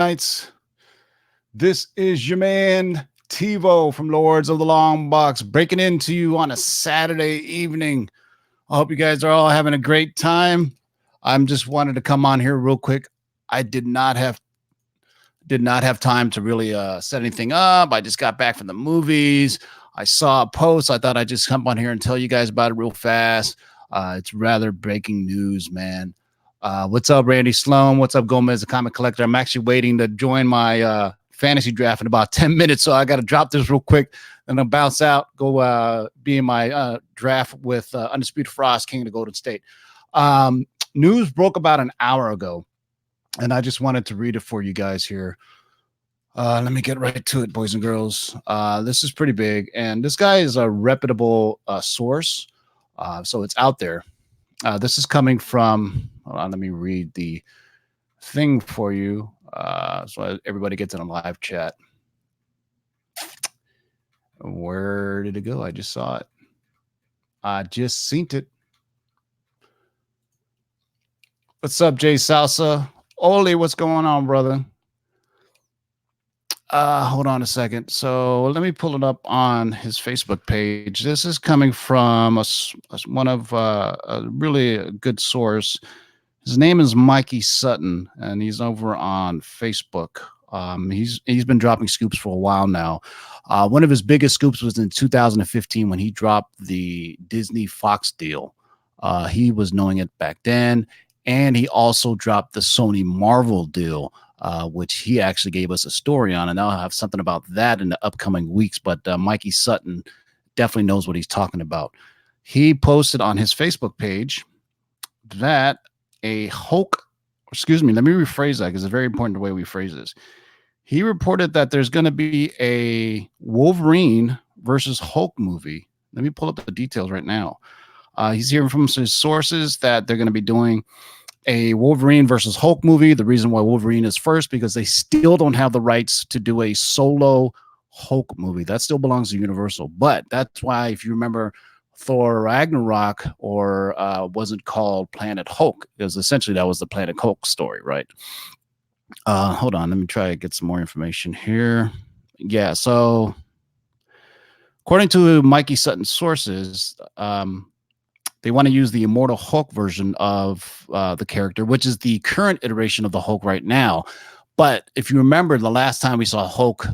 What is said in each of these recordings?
Nights. This is your man TiVo from Lords of the Long Box breaking into you on a Saturday evening. I hope you guys are all having a great time. I'm just wanted to come on here real quick. I did not have time to really set anything up. I just got back from the movies. I saw a post. I thought I'd just come on here and tell you guys about it real fast. It's rather breaking news, man. What's up, Randy Sloan? What's up, Gomez, the comic collector? I'm actually waiting to join my fantasy draft in about 10 minutes, so I got to drop this real quick and I'll bounce out, go be in my draft with Undisputed Frost, King of the Golden State. News broke about an hour ago, and I just wanted to read it for you guys here. Let me get right to it, boys and girls. This is pretty big, and this guy is a reputable source, so it's out there. This is coming from, hold on, let me read the thing for you so everybody gets in a live chat. Where did it go? I just saw it. I just seen it. What's up, Jay Salsa? Oli, what's going on, brother? Hold on a second. So let me pull it up on his Facebook page. This is coming from one of a really good source. His name is Mikey Sutton, and he's over on Facebook. He's been dropping scoops for a while now. One of his biggest scoops was in 2015 when he dropped the Disney Fox deal. He was knowing it back then, and he also dropped the Sony Marvel deal, which he actually gave us a story on, and I'll have something about that in the upcoming weeks. But Mikey Sutton definitely knows what he's talking about. He posted on his Facebook page that a Hulk, excuse me, let me rephrase that because it's very important the way we phrase this. He reported that there's going to be a Wolverine versus Hulk movie. Let me pull up the details right now. He's hearing from his sources that they're going to be doing a Wolverine versus Hulk movie. The reason why Wolverine is first, because they still don't have the rights to do a solo Hulk movie. That still belongs to Universal. But that's why, if you remember, Thor Ragnarok wasn't called Planet Hulk, because essentially that was the Planet Hulk story, right? Hold on, let me try to get some more information here. Yeah, so according to Mikey Sutton's sources, they want to use the Immortal Hulk version of the character, which is the current iteration of the Hulk right now. But if you remember, the last time we saw Hulk,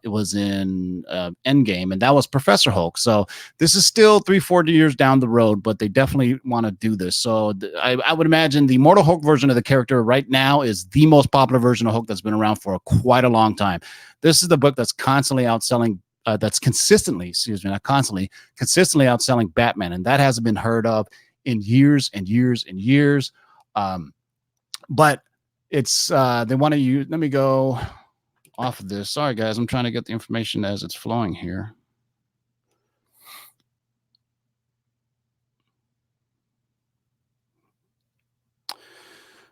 it was in Endgame, and that was Professor Hulk. So this is still 3-4 years down the road, but they definitely want to do this. So I would imagine the Immortal Hulk version of the character right now is the most popular version of Hulk that's been around for quite a long time. This is the book that's constantly outselling. That's consistently, not constantly, consistently outselling Batman, and that hasn't been heard of in years and years and years. But it's they want to use. Let me go off of this. Sorry, guys, I'm trying to get the information as it's flowing here.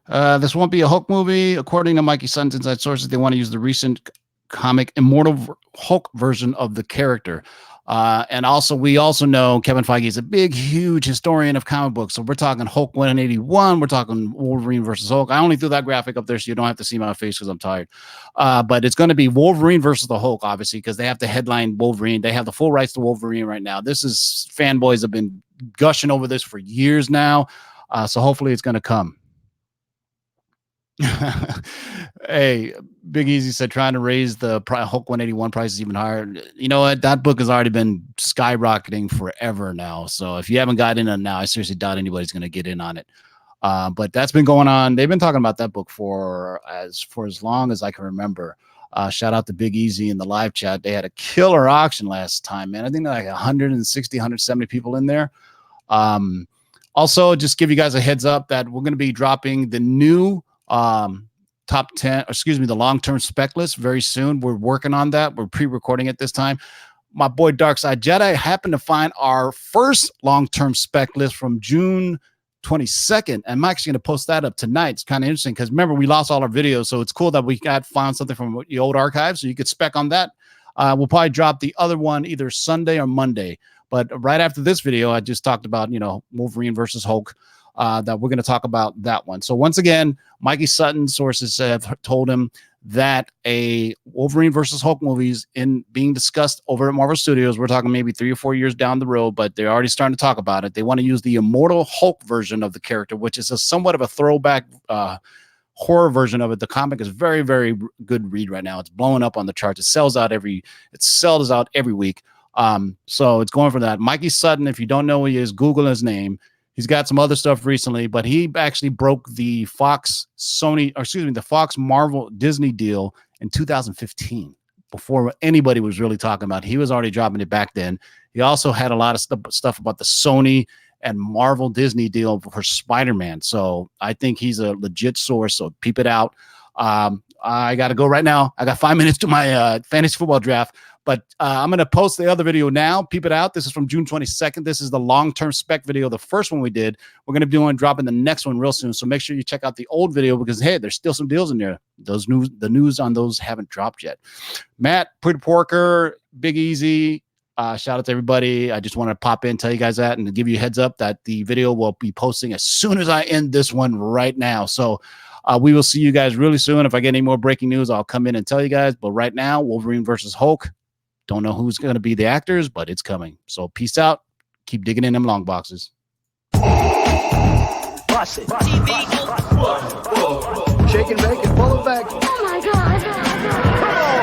This won't be a Hulk movie, according to Mikey Sutton's inside sources. They want to use the recent comic Immortal Hulk version of the character. And also, we also know Kevin Feige is a big, huge historian of comic books. So we're talking Hulk 181. We're talking Wolverine versus Hulk. I only threw that graphic up there so you don't have to see my face because I'm tired. But it's going to be Wolverine versus the Hulk, obviously, because they have to headline Wolverine. They have the full rights to Wolverine right now. This is, fanboys have been gushing over this for years now. So hopefully it's going to come. Hey, Big Easy said trying to raise the Hulk 181 prices even higher. You know what? That book has already been skyrocketing forever now. So if you haven't got in on it now, I seriously doubt anybody's going to get in on it. But that's been going on. They've been talking about that book for as long as I can remember. Shout out to Big Easy in the live chat. They had a killer auction last time, man. I think like 160, 170 people in there. Also, just give you guys a heads up that we're going to be dropping the new top 10, the long-term spec list very soon. We're working on that. We're pre-recording it this time. My boy Darkside Jedi happened to find our first long-term spec list from June 22nd, and I'm actually going to post that up tonight. It's kind of interesting because remember, we lost all our videos, so it's cool that we found something from the old archives, so you could spec on that. We'll probably drop the other one either Sunday or Monday, but right after this video, I just talked about, Wolverine versus Hulk. that we're going to talk about that one. So once again, Mikey Sutton sources have told him that a Wolverine versus Hulk movies in being discussed over at Marvel Studios. We're talking maybe 3 or 4 years down the road, but they're already starting to talk about it. They want to use the Immortal Hulk version of the character, which is a somewhat of a throwback horror version of it. The comic is very, very good read right now. It's blowing up on the charts. It sells out every week. So it's going for that. Mikey Sutton, if you don't know who he is, Google his name. He's got some other stuff recently, but he actually broke the Fox Marvel Disney deal in 2015 before anybody was really talking about it. He was already dropping it back then. He also had a lot of stuff about the Sony and Marvel Disney deal for Spider-Man. So I think he's a legit source. So peep it out. I got to go right now. I got 5 minutes to my fantasy football draft, but I'm going to post the other video now. Peep it out. This is from June 22nd. This is the long-term spec video, the first one we did. We're going to be dropping the next one real soon. So make sure you check out the old video because, hey, there's still some deals in there. The news on those haven't dropped yet. Matt, Pretty Porker, Big Easy, shout out to everybody. I just want to pop in, tell you guys that, and give you a heads up that the video will be posting as soon as I end this one right now. So we will see you guys really soon. If I get any more breaking news, I'll come in and tell you guys. But right now, Wolverine versus Hulk. Don't know who's going to be the actors, but it's coming. So peace out. Keep digging in them long boxes. Bust it. Shake and bake and pull it back. Oh my God.